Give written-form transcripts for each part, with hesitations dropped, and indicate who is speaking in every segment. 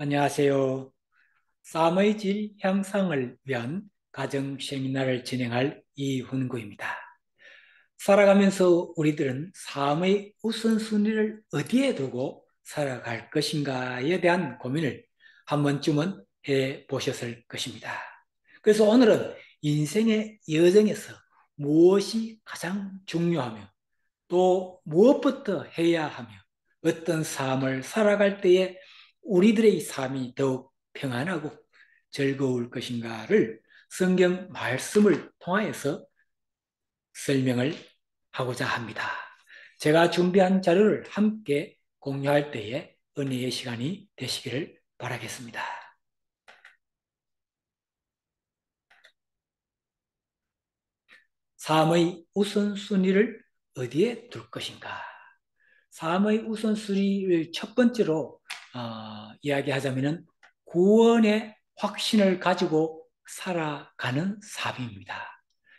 Speaker 1: 안녕하세요. 삶의 질 향상을 위한 가정 세미나를 진행할 이훈구입니다. 살아가면서 우리들은 삶의 우선순위를 어디에 두고 살아갈 것인가에 대한 고민을 한 번쯤은 해 보셨을 것입니다. 그래서 오늘은 인생의 여정에서 무엇이 가장 중요하며 또 무엇부터 해야 하며 어떤 삶을 살아갈 때에 우리들의 삶이 더욱 평안하고 즐거울 것인가를 성경 말씀을 통하여서 설명을 하고자 합니다. 제가 준비한 자료를 함께 공유할 때에 은혜의 시간이 되시기를 바라겠습니다. 삶의 우선순위를 어디에 둘 것인가? 삶의 우선순위를 첫 번째로 이야기하자면 구원의 확신을 가지고 살아가는 삶입니다.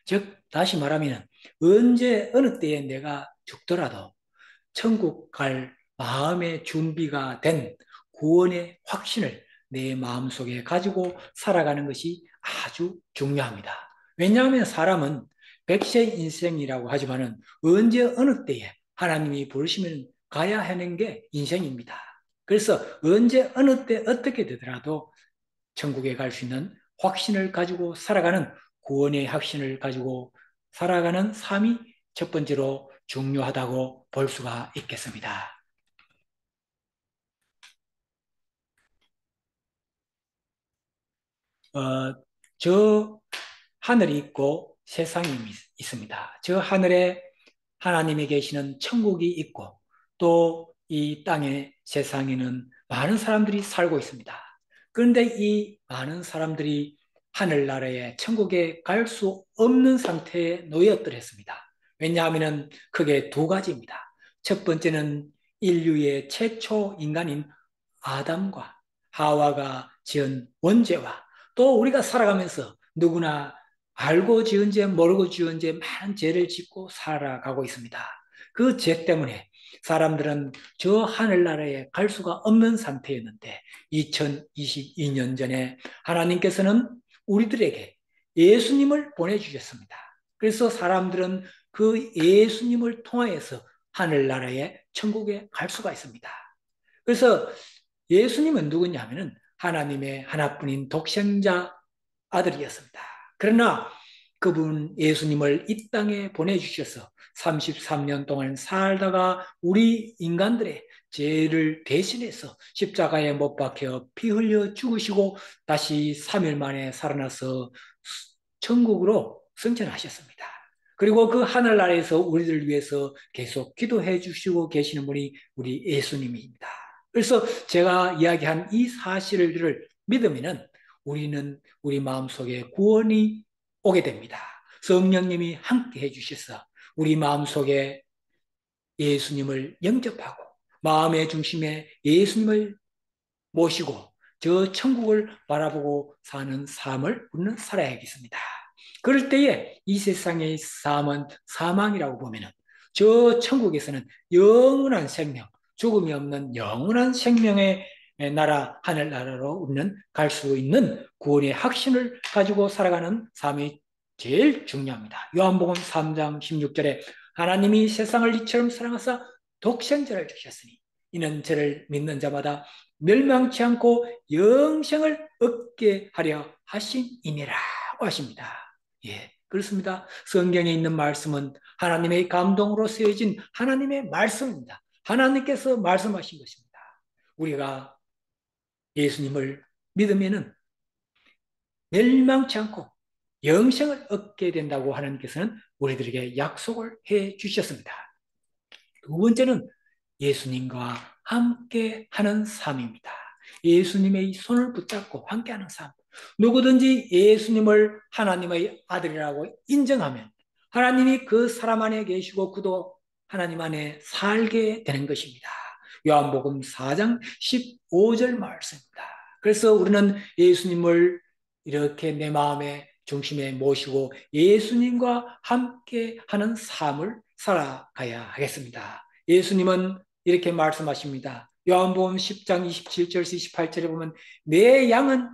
Speaker 1: 즉 다시 말하면 언제 어느 때에 내가 죽더라도 천국 갈 마음의 준비가 된 구원의 확신을 내 마음속에 가지고 살아가는 것이 아주 중요합니다. 왜냐하면 사람은 백세 인생이라고 하지만은 언제 어느 때에 하나님이 부르시면 가야 하는 게 인생입니다. 그래서 언제 어느 때 어떻게 되더라도 천국에 갈 수 있는 확신을 가지고 살아가는 구원의 확신을 가지고 살아가는 삶이 첫 번째로 중요하다고 볼 수가 있겠습니다. 저 하늘이 있고 세상이 있습니다. 저 하늘에 하나님이 계시는 천국이 있고 또 이 땅의 세상에는 많은 사람들이 살고 있습니다. 그런데 이 많은 사람들이 하늘나라에 천국에 갈 수 없는 상태에 놓였더랬습니다. 왜냐하면 크게 두 가지입니다. 첫 번째는 인류의 최초 인간인 아담과 하와가 지은 원죄와 또 우리가 살아가면서 누구나 알고 지은 죄, 모르고 지은 죄 많은 죄를 짓고 살아가고 있습니다. 그 죄 때문에 사람들은 저 하늘나라에 갈 수가 없는 상태였는데 2022년 전에 하나님께서는 우리들에게 예수님을 보내주셨습니다. 그래서 사람들은 그 예수님을 통하여서 하늘나라에 천국에 갈 수가 있습니다. 그래서 예수님은 누구냐면은 하나님의 하나뿐인 독생자 아들이었습니다. 그러나 그분 예수님을 이 땅에 보내주셔서 33년 동안 살다가 우리 인간들의 죄를 대신해서 십자가에 못 박혀 피 흘려 죽으시고 다시 3일 만에 살아나서 천국으로 승천하셨습니다. 그리고 그 하늘나라에서 우리들 위해서 계속 기도해 주시고 계시는 분이 우리 예수님입니다. 그래서 제가 이야기한 이 사실을 믿으면은 우리는 우리 마음속에 구원이 오게 됩니다. 성령님이 함께 해주셔서 우리 마음속에 예수님을 영접하고 마음의 중심에 예수님을 모시고 저 천국을 바라보고 사는 삶을 우리는 살아야겠습니다. 그럴 때에 이 세상의 삶은 사망이라고 보면은 저 천국에서는 영원한 생명, 죽음이 없는 영원한 생명의 나라, 하늘나라로 우리는 갈 수 있는 구원의 확신을 가지고 살아가는 삶이 제일 중요합니다. 요한복음 3장 16절에 하나님이 세상을 이처럼 사랑하사 독생자를 주셨으니 이는 저를 믿는 자마다 멸망치 않고 영생을 얻게 하려 하심이니라고 하십니다. 예, 그렇습니다. 성경에 있는 말씀은 하나님의 감동으로 쓰여진 하나님의 말씀입니다. 하나님께서 말씀하신 것입니다. 우리가 예수님을 믿으면은 멸망치 않고 영생을 얻게 된다고 하나님께서는 우리들에게 약속을 해 주셨습니다. 두 번째는 예수님과 함께 하는 삶입니다. 예수님의 손을 붙잡고 함께 하는 삶. 누구든지 예수님을 하나님의 아들이라고 인정하면 하나님이 그 사람 안에 계시고 그도 하나님 안에 살게 되는 것입니다. 요한복음 4장 15절 말씀입니다. 그래서 우리는 예수님을 이렇게 내 마음의 중심에 모시고 예수님과 함께 하는 삶을 살아가야 하겠습니다. 예수님은 이렇게 말씀하십니다. 요한복음 10장 27절에서 28절에 보면 내 양은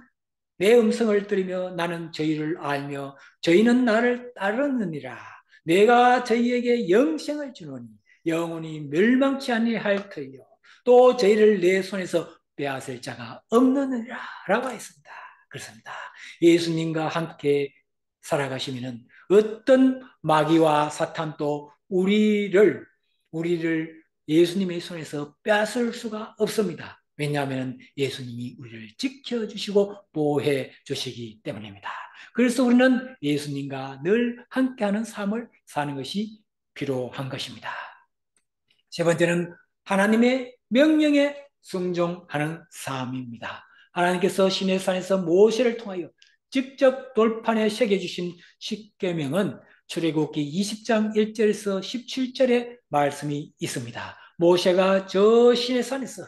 Speaker 1: 내 음성을 들으며 나는 저희를 알며 저희는 나를 따르느니라. 내가 저희에게 영생을 주노니 영원히 멸망치 아니할 터이요 또 저희를 내 손에서 빼앗을 자가 없느니라 라고 했습니다. 그렇습니다. 예수님과 함께 살아가시면 어떤 마귀와 사탄도 우리를 예수님의 손에서 빼앗을 수가 없습니다. 왜냐하면 예수님이 우리를 지켜주시고 보호해 주시기 때문입니다. 그래서 우리는 예수님과 늘 함께하는 삶을 사는 것이 필요한 것입니다. 세 번째는 하나님의 명령에 순종하는 삶입니다. 하나님께서 시내산에서 모세를 통하여 직접 돌판에 새겨주신 십계명은 출애굽기 20장 1절에서 17절의 말씀이 있습니다. 모세가 저 시내산에서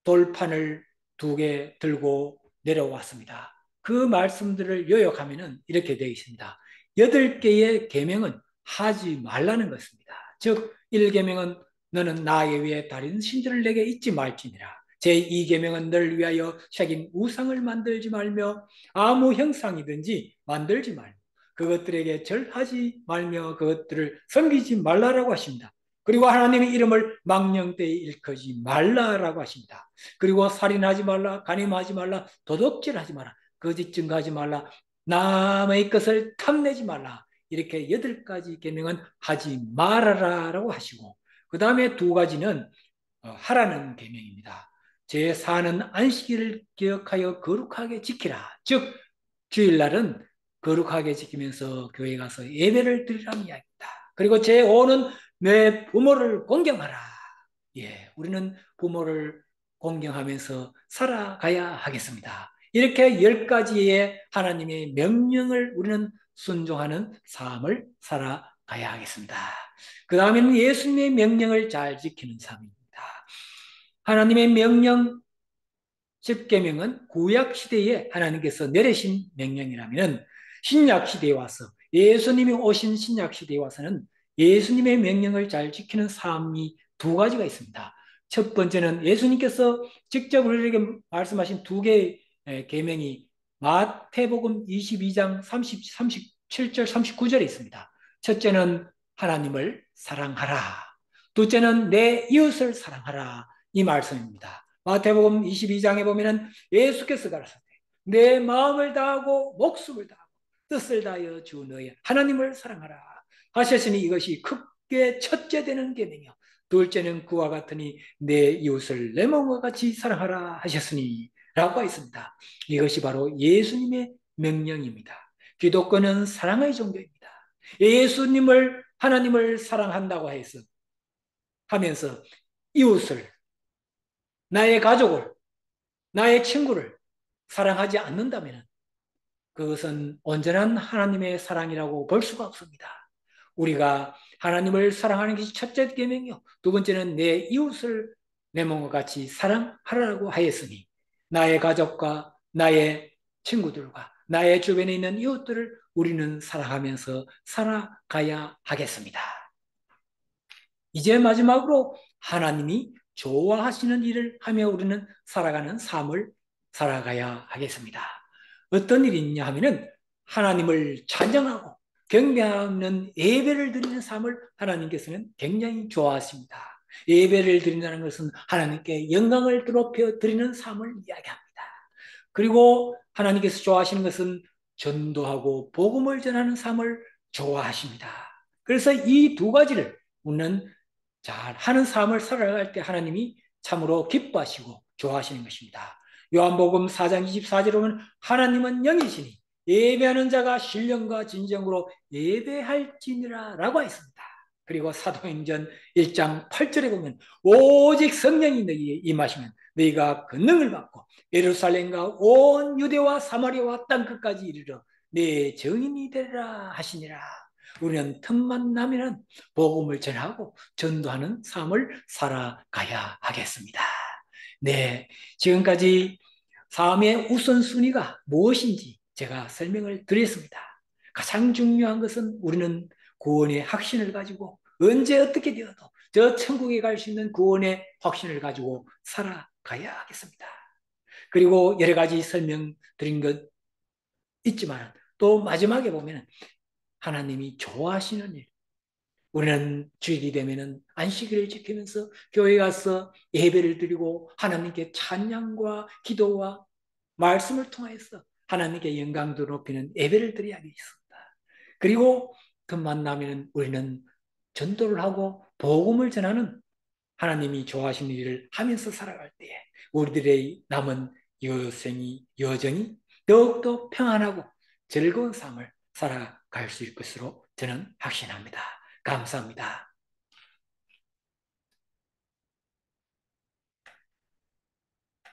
Speaker 1: 돌판을 2개 들고 내려왔습니다. 그 말씀들을 요약하면 이렇게 되어 있습니다. 8개의 계명은 하지 말라는 것입니다. 즉 1계명은 너는 나에 위해 다른 신들을 내게 잊지 말지니라. 제2계명은 너를 위하여 새긴 우상을 만들지 말며 아무 형상이든지 만들지 말며 그것들에게 절하지 말며 그것들을 섬기지 말라라고 하십니다. 그리고 하나님의 이름을 망령되이 일컫지 말라라고 하십니다. 그리고 살인하지 말라, 간음하지 말라, 도둑질하지 마라, 거짓 증거하지 말라, 남의 것을 탐내지 말라. 이렇게 8가지 계명은 하지 말아라라고 하시고 그 다음에 2가지는 하라는 계명입니다. 제4는 안식일을 기억하여 거룩하게 지키라. 즉 주일날은 거룩하게 지키면서 교회 가서 예배를 드리라는 이야기입니다. 그리고 제5는 내 부모를 공경하라. 예, 우리는 부모를 공경하면서 살아가야 하겠습니다. 이렇게 10가지의 하나님의 명령을 우리는 순종하는 삶을 살아가야 하겠습니다. 그 다음에는 예수님의 명령을 잘 지키는 삶입니다. 하나님의 명령 10계명은 구약시대에 하나님께서 내리신 명령이라면 신약시대에 와서 예수님이 오신 신약시대에 와서는 예수님의 명령을 잘 지키는 삶이 2가지가 있습니다. 첫 번째는 예수님께서 직접 우리에게 말씀하신 2개의 계명이 마태복음 22장 37절 39절에 있습니다. 첫째는 하나님을 사랑하라. 둘째는 내 이웃을 사랑하라. 이 말씀입니다. 마태복음 22장에 보면은 예수께서 가라사대 내 마음을 다하고 목숨을 다하고 뜻을 다하여 주 너의 하나님을 사랑하라 하셨으니 이것이 크게 첫째 되는 계명이요 둘째는 그와 같으니 내 이웃을 내 몸과 같이 사랑하라 하셨으니 라고 있습니다. 이것이 바로 예수님의 명령입니다. 기독교는 사랑의 종교입니다. 예수님을 하나님을 사랑한다고 해서 하면서 이웃을 나의 가족을 나의 친구를 사랑하지 않는다면 그것은 온전한 하나님의 사랑이라고 볼 수가 없습니다. 우리가 하나님을 사랑하는 것이 첫째 계명이요. 2번째는 내 이웃을 내 몸과 같이 사랑하라고 하였으니 나의 가족과 나의 친구들과 나의 주변에 있는 이웃들을 우리는 사랑하면서 살아가야 하겠습니다. 이제 마지막으로 하나님이 좋아하시는 일을 하며 우리는 살아가는 삶을 살아가야 하겠습니다. 어떤 일이 있냐 하면은 하나님을 찬양하고 경배하는 예배를 드리는 삶을 하나님께서는 굉장히 좋아하십니다. 예배를 드린다는 것은 하나님께 영광을 높여 드리는 삶을 이야기합니다. 그리고 하나님께서 좋아하시는 것은 전도하고 복음을 전하는 삶을 좋아하십니다. 그래서 이 2가지를 우리는 잘 하는 삶을 살아갈 때 하나님이 참으로 기뻐하시고 좋아하시는 것입니다. 요한복음 4장 24절에 보면 하나님은 영이시니 예배하는 자가 신령과 진정으로 예배할지니라 라고 했습니다. 그리고 사도행전 1장 8절에 보면 오직 성령이 너희에 임하시면 너희가 권능을 받고 예루살렘과 온 유대와 사마리아와 땅끝까지 이르러 내 증인이 되리라 하시니라. 우리는 틈만 나면 복음을 전하고 전도하는 삶을 살아가야 하겠습니다. 네, 지금까지 삶의 우선순위가 무엇인지 제가 설명을 드렸습니다. 가장 중요한 것은 우리는 구원의 확신을 가지고 언제 어떻게 되어도 저 천국에 갈 수 있는 구원의 확신을 가지고 살아가야 하겠습니다. 그리고 여러 가지 설명드린 것 있지만 또 마지막에 보면 하나님이 좋아하시는 일. 우리는 주일이 되면은 안식일을 지키면서 교회 가서 예배를 드리고 하나님께 찬양과 기도와 말씀을 통해서 하나님께 영광도 높이는 예배를 드려야 하겠습니다. 그리고 그 만나면 우리는 전도를 하고 복음을 전하는 하나님이 좋아하시는 일을 하면서 살아갈 때에 우리들의 남은 여정이 더욱더 평안하고 즐거운 삶을 살아갈 수 있을 것으로 저는 확신합니다. 감사합니다.